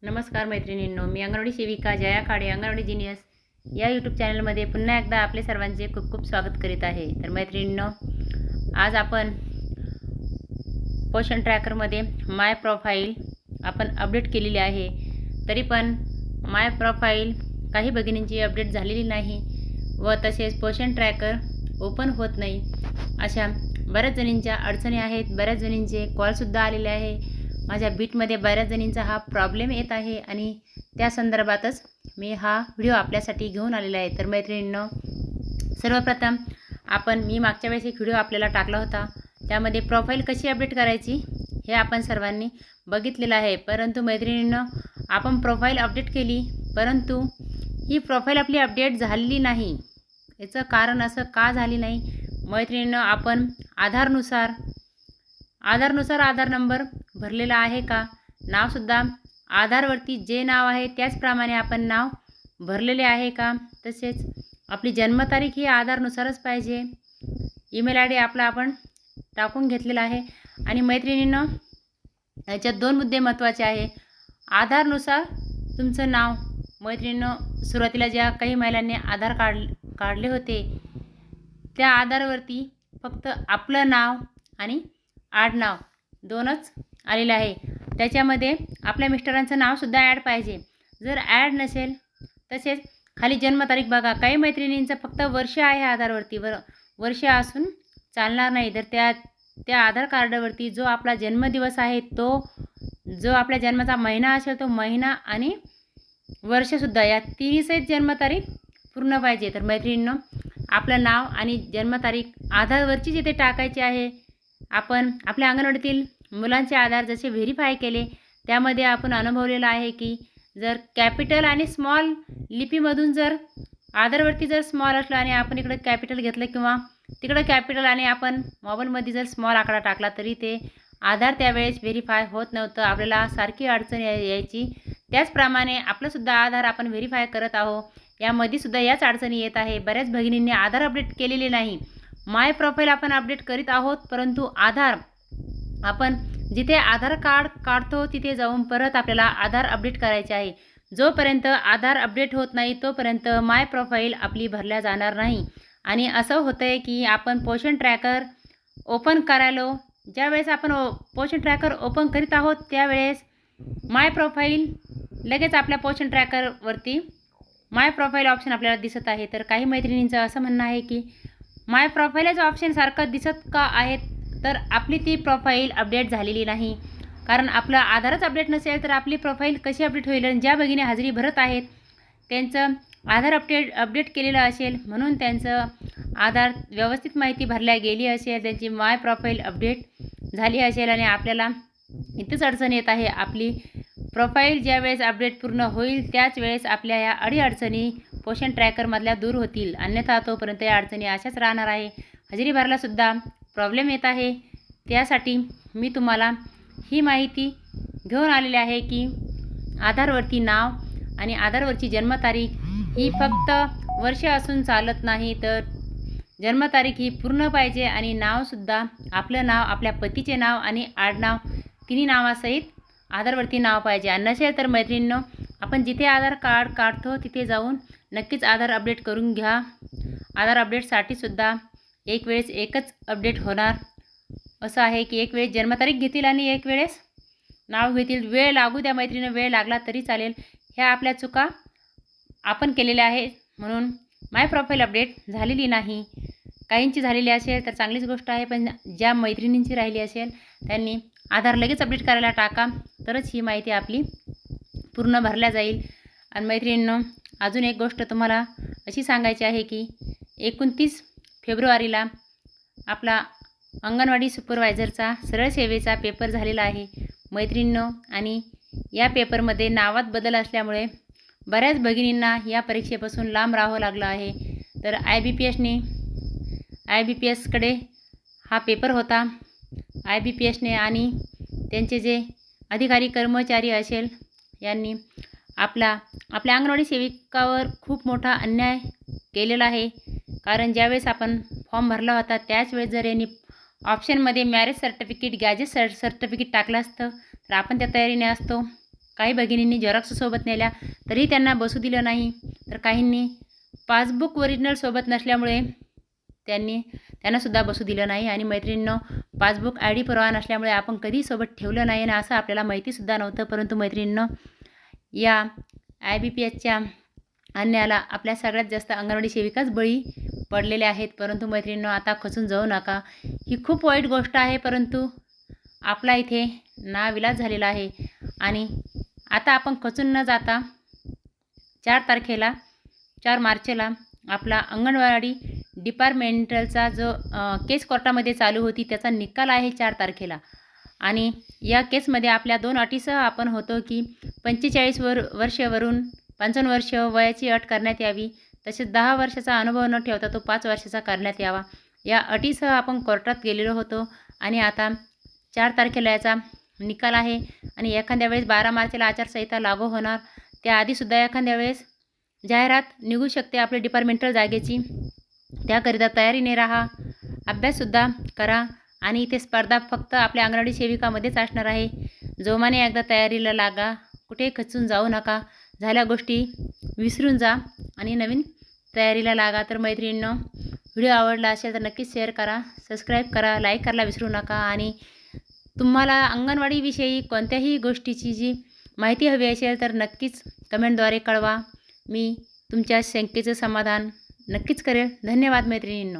नमस्कार मैत्रिणींनो, मी अंगणवाडी सेविका जया खाडे, अंगणवाडी जीनियस या यूट्यूब चॅनलमध्ये पुन्हा एकदा आपले सर्वांचे खूप खूप स्वागत करीत आहे. तर मैत्रिणींनो, आज आपण पोषण ट्रॅकरमध्ये माय प्रोफाईल आपण अपडेट केलेली आहे. तरी पण माय प्रोफाईल काही भगिनींची अपडेट झालेली नाही व तसेच पोषण ट्रॅकर ओपन होत नाही. अशा बऱ्याच जणींच्या अडचणी आहेत. बऱ्याच जणींचे कॉलसुद्धा आलेले आहे. माझ्या बीटमध्ये बऱ्याच जणींचा हा प्रॉब्लेम येत आहे आणि त्या संदर्भातच मी हा व्हिडिओ आपल्यासाठी घेऊन आलेला आहे. तर मैत्रिणींनो, सर्वप्रथम मी मागच्या वेळेस एक व्हिडिओ आपल्याला टाकला होता. त्यामध्ये प्रोफाईल कशी अपडेट करायची हे आपण सर्वांनी बघितलेलं आहे. परंतु मैत्रिणींनो, आपण प्रोफाईल अपडेट केली, परंतु ही प्रोफाईल आपली अपडेट झालेली नाही. याचं कारण असं का झाली नाही मैत्रिणींनो, आपण आधार नंबर भरलेला आहे का, नावसुद्धा आधारवरती जे नाव आहे त्याचप्रमाणे आपण नाव भरलेले आहे का, तसेच आपली जन्मतारीख ही आधारनुसारच पाहिजे. ईमेल आय डी आपण टाकून घेतलेला आहे. आणि मैत्रिणींनो, याच्यात 2 मुद्दे महत्त्वाचे आहे. आधारनुसार तुमचं नाव, मैत्रिणींनो, सुरुवातीला ज्या काही महिलांनी आधार काढले होते त्या आधारवरती फक्त आपलं नाव आणि आडनाव 2च आलेलं आहे. त्याच्यामध्ये आपल्या मिस्टरांचं नावसुद्धा ॲड पाहिजे. जर ॲड नसेल, तसेच खाली जन्मतारीख बघा. काही मैत्रिणींचं फक्त वर्ष आहे आधारवरती, वर्ष असून चालणार नाही. तर त्या आधार कार्डावरती जो आपला जन्मदिवस आहे, जो आपल्या जन्माचा महिना असेल तो महिना आणि वर्षसुद्धा या तिन्हीसहित जन्मतारीख पूर्ण पाहिजे. तर मैत्रिणींनो, आपलं नाव आणि जन्मतारीख आधारवरची जिथे टाकायची आहे. आपण आपल्या अंगणवाडीतील मुलांचे आधार जसे व्हेरीफाय केले त्यामध्ये आपण अनुभवलेलं आहे की जर कॅपिटल आणि स्मॉल लिपीमधून जर आधारवरती जर स्मॉल असलं आणि आपण इकडं कॅपिटल घेतलं किंवा तिकडं कॅपिटल आणि आपण मोबाईलमध्ये जर स्मॉल आकडा टाकला तरी ते आधार त्यावेळेस व्हेरीफाय होत नव्हतं. आपल्याला सारखी अडचण यायची. त्याचप्रमाणे आपलंसुद्धा आधार आपण व्हेरीफाय करत आहोत, यामध्ये सुद्धा याच अडचणी येत आहे. बऱ्याच भगिनींनी आधार अपडेट केलेले नाही. माय प्रोफाईल आपण अपडेट करीत आहोत, परंतु आधार आपण जिथे आधार कार्ड काढतो तिथे जाऊन परत आपल्याला आधार अपडेट करायचे आहे. जोपर्यंत आधार अपडेट होत नाही तोपर्यंत माय प्रोफाईल आपली भरल्या जाणार नाही. आणि असं होतं आहे की आपण पोषण ट्रॅकर ओपन करायलो, ज्यावेळेस आपण पोषण ट्रॅकर ओपन करीत आहोत त्यावेळेस माय प्रोफाईल लगेच आपल्या पोषण ट्रॅकरवरती माय प्रोफाईल ऑप्शन आपल्याला दिसत आहे. तर काही मैत्रिणींचं असं म्हणणं आहे की माय प्रोफाईलच ऑप्शन सारखं दिसत का आहेत, तर आपली ती प्रोफाईल अपडेट झालेली नाही. कारण आपलं आधारच अपडेट नसेल तर आपली प्रोफाईल कशी अपडेट होईल. आणि ज्या भगिनी हजेरी भरत आहेत त्यांचं आधार अपडेट केलेलं असेल, म्हणून त्यांचं आधार व्यवस्थित माहिती भरल्या गेली असेल, त्यांची माय प्रोफाईल अपडेट झाली असेल आणि आपल्याला इथंच अडचण येत आहे. आपली प्रोफाईल ज्यावेळेस अपडेट पूर्ण होईल त्याच वेळेस आपल्या या अडीअडचणी पोषण ट्रॅकरमधल्या दूर होतील. अन्यथा तोपर्यंत या अडचणी अशाच राहणार आहे. हजेरी भरलासुद्धा प्रॉब्लेम येत आहे. त्यासाठी मी तुम्हाला ही माहिती घेऊन आलेली आहे की आधारवरती नाव आणि आधारवरची जन्मतारीख ही फक्त वर्ष असून चालत नाही, तर जन्मतारीख ही पूर्ण पाहिजे आणि नावसुद्धा आपलं नाव, आपल्या पतीचे नाव आणि आडनाव तिन्ही नावासहित आधारवरती नाव पाहिजे. नसेल तर मैत्रिणींनो, आपण जिथे आधार कार्ड काढतो तिथे जाऊन नक्कीच आधार अपडेट करून घ्या. आधार अपडेटसाठी सुद्धा एक वेळेस एकच अपडेट होणार. असं आहे की एक वेळेस जन्मतारीख घेतील आणि एक वेळेस नाव घेतील. वेळ लागू द्या मैत्रिणी, वेळ लागला तरी चालेल. ह्या आपल्या चुका आपण केलेल्या आहेत, म्हणून माय प्रोफाईल अपडेट झालेली नाही. काहींची झालेली असेल तर चांगलीच गोष्ट आहे, पण ज्या मैत्रिणींची राहिली असेल त्यांनी आधार लगेच अपडेट करायला टाका, तरच ही माहिती आपली पूर्ण भरल्या जाईल. आणि मैत्रिणींनो, अजून एक गोष्ट तुम्हाला अशी सांगायची आहे की 29 फेब्रुवारीला आपला अंगणवाडी सुपरवायझरचा सरळ सेवेचा पेपर झालेला आहे मैत्रिणींनो. आणि या पेपरमध्ये नावात बदल असल्यामुळे बऱ्याच भगिनींना या परीक्षेपासून लांब राहावं लागलं आहे. तर IBPSकडे हा पेपर होता. IBPSने आणि त्यांचे जे अधिकारी कर्मचारी असेल यांनी आपल्या अंगणवाडी सेविकावर खूप मोठा अन्याय केलेला आहे. कारण ज्यावेळेस आपण फॉर्म भरला होता त्याच वेळेस जर यांनी ऑप्शनमध्ये मॅरेज सर्टिफिकेट, गॅजेट सर्टिफिकेट टाकलं असतं तर आपण त्या तयारीने असतो. काही भगिनींनी झेरॉक्स सोबत नेल्या तरी त्यांना बसू दिलं नाही, तर काहींनी पासबुक ओरिजिनल सोबत नसल्यामुळे त्यांनासुद्धा बसू दिलं नाही. आणि मैत्रिणींनो, पासबुक आय डी पुरावा नसल्यामुळे आपण कधी सोबत ठेवलं नाही ना, असं आपल्याला माहितीसुद्धा नव्हतं. परंतु मैत्रिणींनो, या IBPSच्या अन्यायाला आपल्या सगळ्यात जास्त अंगणवाडी सेविकाच बळी पडलेले आहेत. परंतु मैत्रिणींनो, आता खचून जाऊ नका. ही खूप वाईट गोष्ट आहे, परंतु आपला इथे नाविलाज झालेला आहे. आणि आता आपण खचून न जाता 4 मार्चला आपला अंगणवाडी डिपार्टमेंटलचा जो केस कोर्टामध्ये चालू होती त्याचा निकाल आहे 4 तारखेला. आणि या केसमध्ये आपल्या 2 अटीसह आपण होतो की 45 वर्षावरून 55 वर्ष वयाची अट करण्यात यावी, तसेच 10 वर्षाचा अनुभव न ठेवता तो 5 वर्षाचा करण्यात यावा. या अटीसह आपण कोर्टात गेलेलो होतो. आणि आता 4 तारखेला याचा निकाल आहे. आणि एखाद्या वेळेस 12 मार्चला आचारसंहिता लागू होणार, त्याआधीसुद्धा एखाद्या वेळेस जाहिरात निघू शकते आपल्या डिपार्टमेंटल जागेची. त्याकरिता तयारीने राहा, अभ्याससुद्धा करा. आणि इथे स्पर्धा फक्त आपल्या अंगणवाडी सेविकामध्येच असणार आहे. जोमाने एकदा तयारीला लागा, कुठे खचून जाऊ नका, झाल्या गोष्टी विसरून जा आणि नवीन तयारीला लागा. तर मैत्रिणींनो, व्हिडिओ आवडला असेल तर नक्कीच शेअर करा, सबस्क्राईब करा, लाईक करायला विसरू नका. आणि तुम्हाला अंगणवाडीविषयी कोणत्याही गोष्टीची जी माहिती हवी असेल तर नक्कीच कमेंटद्वारे कळवा. मी तुमच्या शंकेचं समाधान नक्कीच करेल. धन्यवाद मैत्रिणींनो.